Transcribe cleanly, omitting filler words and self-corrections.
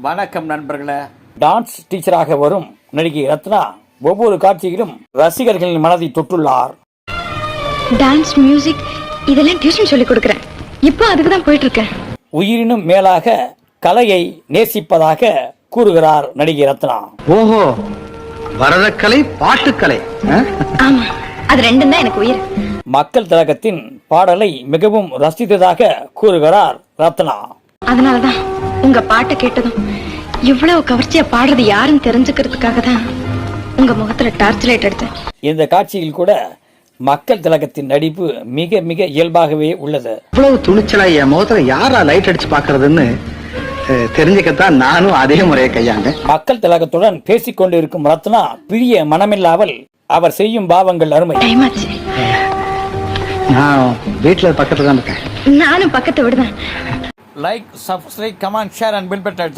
வணக்கம் நண்பர்களே. டான்ஸ் டீச்சராக வரும் நடிகை ரத்னா ஒவ்வொரு காட்சியிலும் ரசிகர்களின் மனதை தொட்டுள்ளார். டான்ஸ், மியூசிக் இதெல்லாம் டியூஷன் சொல்லி கொடுக்கறேன். இப்போ அதுக்கு தான் போயிட்டு இருக்கேன். உயிரினும் மேலாக கலையை நேசிப்பதாக கூறுகிறார் நடிகை ரத்னா. ஓஹோ, பரதக்கலை, பாட்டுக்கலை. ஆமா, அது ரெண்டும் தான் எனக்கு உயிர். மக்கள் திலகத்தின் பாடலை மிகவும் ரசித்ததாக கூறுகிறார் ரத்னா. அதனாலதான் உங்க பாட்டை கேட்டதும் இவ்வளவு கவர்ச்சியா பாடுறது யாருன்னு தெரிஞ்சுக்கிறதுக்காக தான் உங்க முகத்துல டார்ச் லைட் எடுத்தேன். இந்த காட்சியில் கூட மக்கள் திலகத்தின் நடிப்பு மிக மிக இயல்பாகவே உள்ளது. இவ்வளவு துணிச்சலா என் முகத்துல யாரா லைட் அடிச்சு பாக்குறதுன்னு தெரிஞ்சுக்கத்தான் நானும் அதே முறையை கையாண்டேன். மக்கள் திலகத்துடன் பேசிக் கொண்டிருக்கும் ரத்னா பிரிய மனமில்லாமல் அவர் செய்யும் பாவங்கள் அருமை. டைம் ஆச்சு. நான் வீட்டுல பக்கத்துல தான் இருக்கேன். நானும் பக்கத்தை விடுவேன். Like, subscribe, comment, share and bill button.